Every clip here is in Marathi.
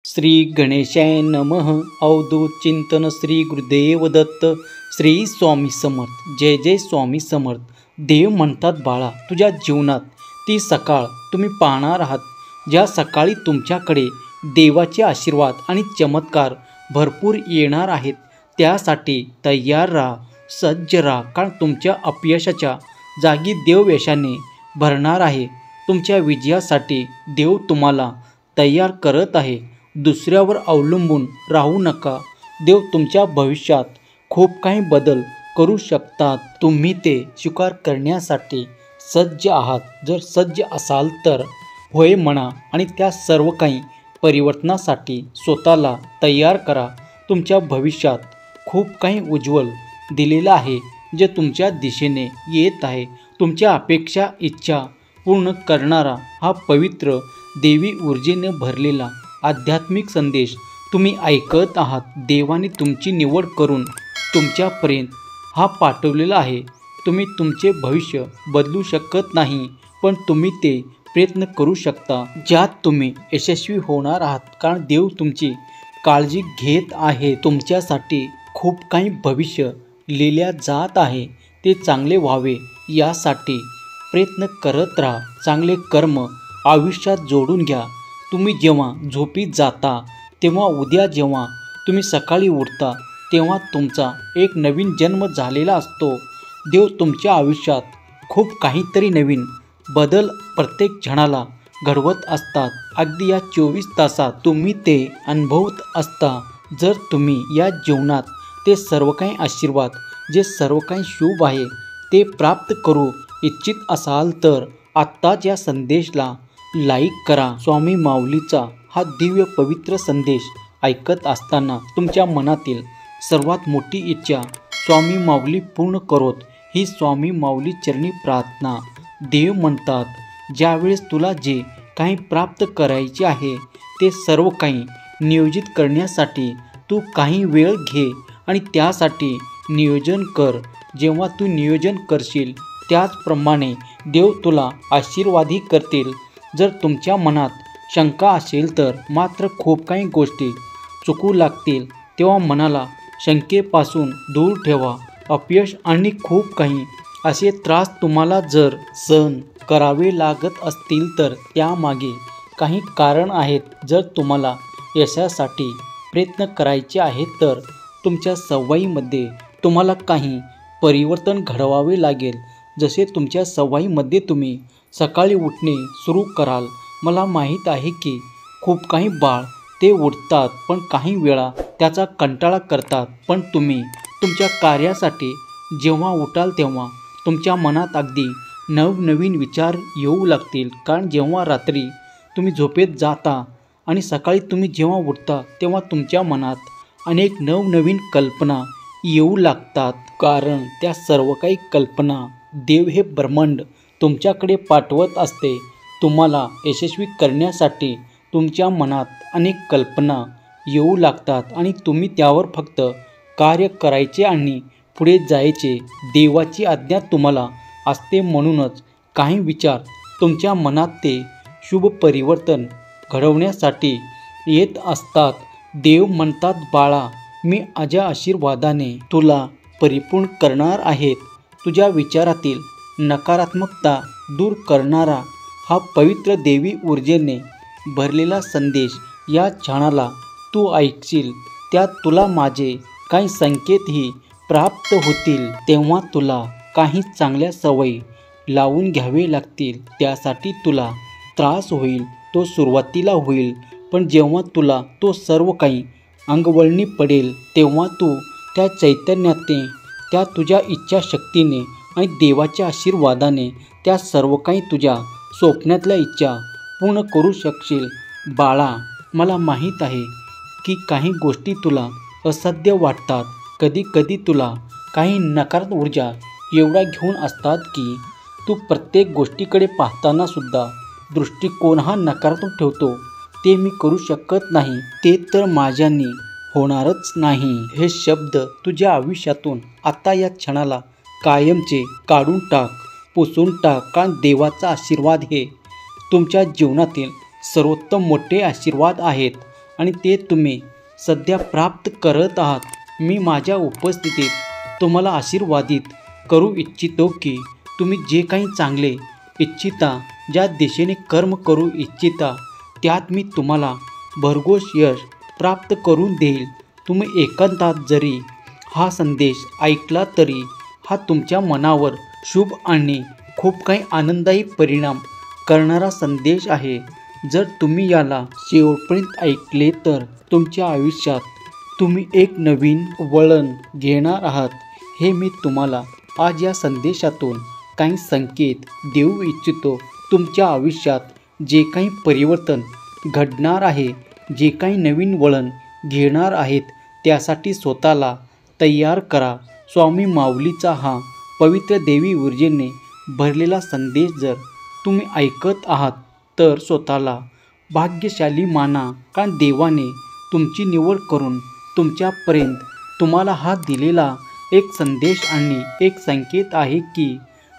श्री गणेशाय नमः. अवधूत चिंतन श्री गुरुदेव दत्त. श्री स्वामी समर्थ. जय जय स्वामी समर्थ. देव म्हणतात बाळा, तुझ्या जीवनात ती सकाळ तुम्ही पाहणार आहात ज्या सकाळी तुमच्याकडे देवाचे आशीर्वाद आणि चमत्कार भरपूर येणार आहेत. त्यासाठी तयार राहा, सज्ज राहा, कारण तुमच्या अपयशाच्या जागी देव यशाने भरणार आहे. तुमच्या विजयासाठी देव तुम्हाला तयार करत आहे. दुसऱ्यावर अवलंबून राहू नका. देव तुमच्या भविष्यात खूप काही बदल करू शकतात. तुम्ही ते स्वीकार करण्यासाठी सज्ज आहात. जर सज्ज असाल तर होय म्हणा आणि त्या सर्व काही परिवर्तनासाठी स्वतःला तयार करा. तुमच्या भविष्यात खूप काही उज्ज्वल दिलेलं आहे जे तुमच्या दिशेने येत आहे. तुमच्या अपेक्षा इच्छा पूर्ण करणारा हा पवित्र देवी ऊर्जेने भरलेला आध्यात्मिक संदेश तुम्ही ऐकत आहात. देवाने तुमची निवड करून तुमच्यापर्यंत हा पाठवलेला आहे. तुम्ही तुमचे भविष्य बदलू शकत नाही, पण तुम्ही ते प्रयत्न करू शकता ज्यात तुम्ही यशस्वी होणार आहात. कारण देव तुमची काळजी घेत आहे. तुमच्यासाठी खूप काही भविष्य लिहिल्या जात आहे. ते चांगले व्हावे यासाठी प्रयत्न करत राहा. चांगले कर्म आयुष्यात जोडून घ्या. तुम्ही जेव्हा झोपीत जाता तेव्हा उद्या जेव्हा तुम्ही सकाळी उठता तेव्हा तुमचा एक नवीन जन्म झालेला असतो. देव तुमच्या आयुष्यात खूप काहीतरी नवीन बदल प्रत्येक क्षणाला घडवत असतात. अगदी या 24 तासात तुम्ही ते अनुभवत असता. जर तुम्ही या जीवनात ते सर्व काही आशीर्वाद, जे सर्व काही शुभ आहे ते प्राप्त करू इच्छित असाल तर आत्ताच या संदेशला लाईक करा. स्वामी माऊलीचा हा दिव्य पवित्र संदेश ऐकत असताना तुमच्या मनातील सर्वात मोठी इच्छा स्वामी माऊली पूर्ण करोत, ही स्वामी माऊली चरणी प्रार्थना. देव म्हणतात, ज्यावेळेस तुला जे काही प्राप्त करायचे आहे ते सर्व काही नियोजित करण्यासाठी तू काही वेळ घे आणि त्यासाठी नियोजन कर. जेव्हा तू नियोजन करशील त्याचप्रमाणे देव तुला आशीर्वादही करतील. जर तुमच्या मनात शंका असेल तर मात्र खूप काही गोष्टी चुकू लागतील, तेव्हा मनाला शंकेपासून दूर ठेवा. अपयश आणि खूप काही असे त्रास तुम्हाला जर सहन करावे लागत असतील तर त्यामागे काही कारण आहेत. जर तुम्हाला यशासाठी प्रयत्न करायचे आहेत तर तुमच्या सवयीमध्ये तुम्हाला काही परिवर्तन घडवावे लागेल. जसे तुमच्या सवयीमध्ये तुम्ही सकाळी उठणे सुरू कराल. मला माहीत आहे की खूप काही बाळ ते उठतात पण काही वेळा त्याचा कंटाळा करतात. पण तुम्ही तुमच्या कार्यासाठी जेव्हा उठाल तेव्हा तुमच्या मनात अगदी नवनवीन विचार येऊ लागतील. कारण जेव्हा रात्री तुम्ही झोपेत जाता आणि सकाळी तुम्ही जेव्हा उठता तेव्हा तुमच्या मनात अनेक नवनवीन कल्पना येऊ लागतात. कारण त्या सर्व काही कल्पना देव हे ब्रह्मांड तुमच्याकडे पाठवत असते. तुम्हाला यशस्वी करण्यासाठी तुमच्या मनात अनेक कल्पना येऊ लागतात आणि तुम्ही त्यावर फक्त कार्य करायचे आणि पुढे जायचे. देवाची आज्ञा तुम्हाला असते. म्हणूनच काही विचार तुमच्या मनात ते शुभ परिवर्तन घडवण्यासाठी येत असतात. देव म्हणतात बाळा, मी माझ्या आशीर्वादाने तुला परिपूर्ण करणार आहेत. तुझ्या विचारातील नकारात्मकता दूर करणारा हा पवित्र देवी ऊर्जेने भरलेला संदेश या क्षणाला तू ऐकशील त्यात तुला माझे काही संकेतही प्राप्त होतील. तेव्हा तुला काही चांगल्या सवयी लावून घ्यावे लागतील. त्यासाठी तुला त्रास होईल, तो सुरुवातीला होईल, पण जेव्हा तुला तो सर्व काही अंगवळणी पडेल तेव्हा तू त्या चैतन्याने, त्या तुझ्या इच्छाशक्तीने आणि देवाच्या आशीर्वादाने त्या सर्व काही तुझ्या स्वप्नातल्या इच्छा पूर्ण करू शकशील. बाळा, मला माहीत आहे की काही गोष्टी तुला असाध्य वाटतात. कधी कधी तुला काही नकारात्मक ऊर्जा एवढा घेऊन असतात की तू प्रत्येक गोष्टीकडे पाहताना सुद्धा दृष्टिकोन हा नकारात्मक ठेवतो. ते मी करू शकत नाही, ते तर माझ्याने होणारच नाही. हे शब्द तुझ्या आयुष्यातून आता या क्षणाला कायमचे काढून टाक, पुसून टाक. कारण देवाचा आशीर्वाद हे तुमच्या जीवनातील सर्वोत्तम मोठे आशीर्वाद आहेत आणि ते तुम्ही सध्या प्राप्त करत आहात. मी माझ्या उपस्थितीत तुम्हाला आशीर्वादित करू इच्छितो की तुम्ही जे काही चांगले इच्छिता, ज्या दिशेने कर्म करू इच्छिता, त्यात मी तुम्हाला भरघोस यश प्राप्त करून देईल. तुम्ही एकांतात जरी हा संदेश ऐकला तरी हा तुमच्या मनावर शुभ आणि खूप काही आनंददायी परिणाम करणारा संदेश आहे. जर तुम्ही याला शेवटपर्यंत ऐकले तर तुमच्या आयुष्यात तुम्ही एक नवीन वळण घेणार आहात. हे मी तुम्हाला आज या संदेशातून काही संकेत देऊ इच्छितो. तुमच्या आयुष्यात जे काही परिवर्तन घडणार आहे, जे काही नवीन वळण घेणार आहेत, त्यासाठी स्वतःला तयार करा. स्वामी माऊलीचा हा पवित्र देवी ऊर्जेने भरलेला संदेश जर तुम्ही ऐकत आहात तर स्वतःला भाग्यशाली माना, कारण देवाने तुमची निवड करून तुमच्यापर्यंत तुम्हाला हा दिलेला एक संदेश आणि एक संकेत आहे की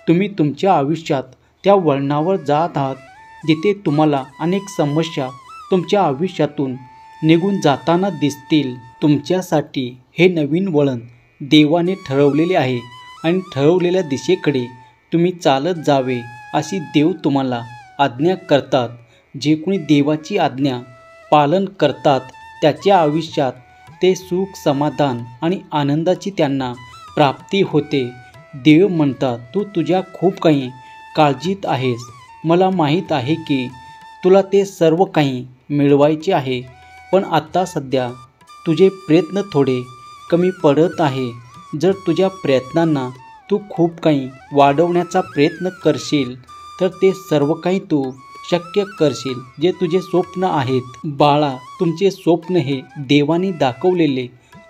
तुम्ही तुमच्या आयुष्यात त्या वळणावर जात आहात जिथे तुम्हाला अनेक समस्या तुमच्या आयुष्यातून निघून जाताना दिसतील. तुमच्यासाठी हे नवीन वळण देवाने ठरवलेले आहे आणि ठरवलेल्या दिशेकडे तुम्ही चालत जावे अशी देव तुम्हाला आज्ञा करतात. जे कोणी देवाची आज्ञा पालन करतात त्याच्या आयुष्यात ते सुख, समाधान आणि आनंदाची त्यांना प्राप्ती होते. देव म्हणतात, तू तुझ्या खूप काही काळजीत आहेस. मला माहीत आहे की तुला ते सर्व काही मिळवायचे आहे, पण आता सध्या तुझे प्रयत्न थोडे कमी पडत आहे. जर तुझ्या प्रयत्नांना तू खूप काही वाढवण्याचा प्रयत्न करशील तर ते सर्व काही तू शक्य करशील जे तुझे स्वप्न आहेत. बाळा, तुमचे स्वप्न हे देवाने दाखवलेले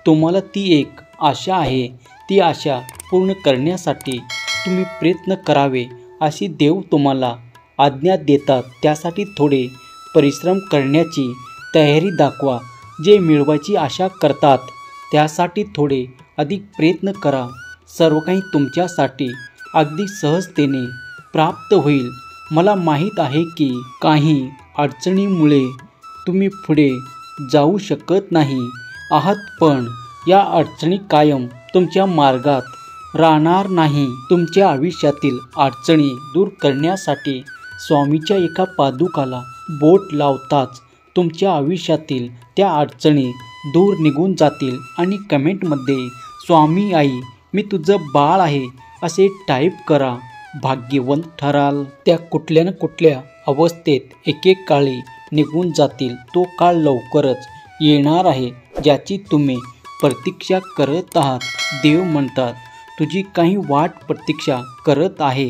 तुम्हाला ती एक आशा आहे. ती आशा पूर्ण करण्यासाठी तुम्ही प्रयत्न करावे अशी देव तुम्हाला आज्ञा देतात. त्यासाठी थोडे परिश्रम करण्याची तयारी दाखवा. जे मिळवायची आशा करतात त्यासाठी थोडे अधिक प्रयत्न करा. सर्व काही तुमच्यासाठी अगदी सहजतेने प्राप्त होईल. मला माहीत आहे की काही अडचणीमुळे तुम्ही पुढे जाऊ शकत नाही आहात, पण या अडचणी कायम तुमच्या मार्गात राहणार नाही. तुमच्या आयुष्यातील अडचणी दूर करण्यासाठी स्वामीच्या एका पादुकाला बोट लावताच तुमच्या आयुष्यातील त्या अडचणी दूर निघून जातील. आणि कमेंटमध्ये स्वामी आई मी तुझं बाळ आहे असे टाईप करा. भाग्यवंत ठराल. त्या कुठल्या ना कुठल्या अवस्थेत एकेक काळी निघून जातील. तो काळ लवकरच येणार आहे ज्याची तुम्ही प्रतीक्षा करत आहात. देव म्हणतात, तुझी काही वाट प्रतीक्षा करत आहे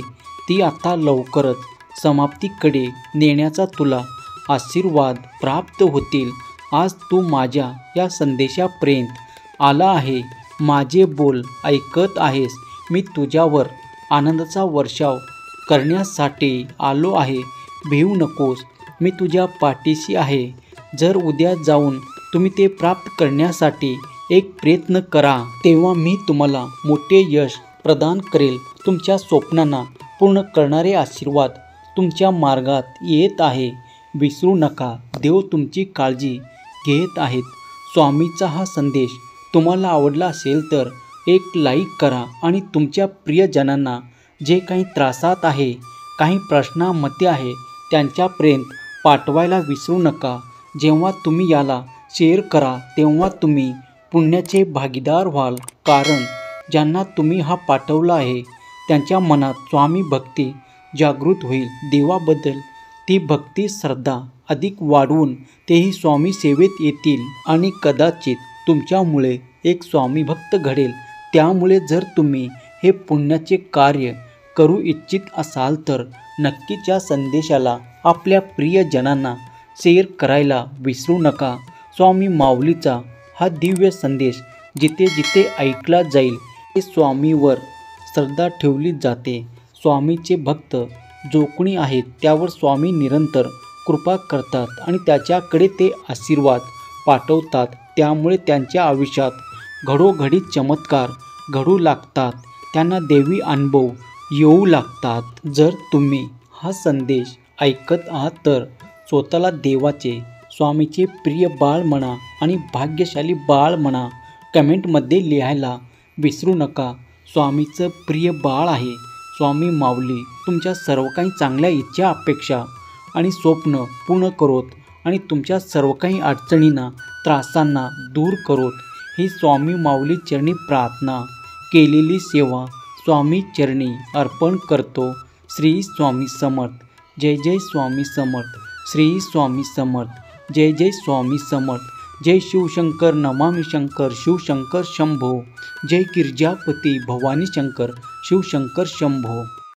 ती आता लवकरच समाप्तीकडे नेण्याचा तुला आशीर्वाद प्राप्त होतील. आज तू माझ्या या संदेशापर्यंत आला आहे. माझे बोल ऐकत आहेस. मी तुझ्यावर आनंदाचा वर्षाव करण्यासाठी आलो आहे. भिवू नकोस, मी तुझ्या पाठीशी आहे. जर उद्या जाऊन तुम्ही ते प्राप्त करण्यासाठी एक प्रयत्न करा, तेव्हा मी तुम्हाला मोठे यश प्रदान करेल. तुमच्या स्वप्नांना पूर्ण करणारे आशीर्वाद तुमच्या मार्गात येत आहे. विसरू नका, देव तुमची काळजी घेत आहेत. स्वामीचा हा संदेश तुम्हाला आवडला असेल तर एक लाईक करा आणि तुमच्या प्रियजनांना जे काही त्रासात आहे, काही प्रश्नांमध्ये आहे, त्यांच्यापर्यंत पाठवायला विसरू नका. जेव्हा तुम्ही याला शेअर करा तेव्हा तुम्ही पुण्याचे भागीदार व्हाल, कारण ज्यांना तुम्ही हा पाठवला आहे त्यांच्या मनात स्वामी भक्ती जागृत होईल. देवाबद्दल ती भक्ती, श्रद्धा अधिक वाढवून तेही स्वामी सेवेत येतील आणि कदाचित तुमच्यामुळे एक स्वामी भक्त घडेल. त्यामुळे जर तुम्ही हे पुण्याचे कार्य करू इच्छित असाल तर नक्कीच या संदेशाला आपल्या प्रियजनांना शेअर करायला विसरू नका. स्वामी माऊलीचा हा दिव्य संदेश जिथे जिथे ऐकला जाईल ते स्वामीवर श्रद्धा ठेवली जाते. स्वामीचे भक्त जो कोणी आहेत त्यावर स्वामी निरंतर कृपा करतात आणि त्याच्याकडे ते आशीर्वाद पाठवतात. त्यामुळे त्यांच्या आयुष्यात घडोघडी चमत्कार घडू लागतात. त्यांना देवी अनुभव येऊ लागतात. जर तुम्ही हा संदेश ऐकत आहात तर स्वतःला देवाचे स्वामीचे प्रिय बाळ म्हणा आणि भाग्यशाली बाळ म्हणा. कमेंटमध्ये लिहायला विसरू नका. स्वामीचं प्रिय बाळ आहे. स्वामी माऊली तुमच्या सर्व काही चांगल्या इच्छा, अपेक्षा आणि स्वप्न पूर्ण करोत आणि तुमच्या सर्व काही अडचणींना, त्रासांना दूर करोत. ही स्वामी माऊली चरणी प्रार्थना, केलेली सेवा स्वामी चरणी अर्पण करतो. श्री स्वामी समर्थ. जय जय स्वामी समर्थ. श्री स्वामी समर्थ. जय जय स्वामी समर्थ. जय शिवशंकर नमामि शंकर शिवशंकर शंभो. जय गिरिजापती भवानी शंकर शिवशंकर शंभो.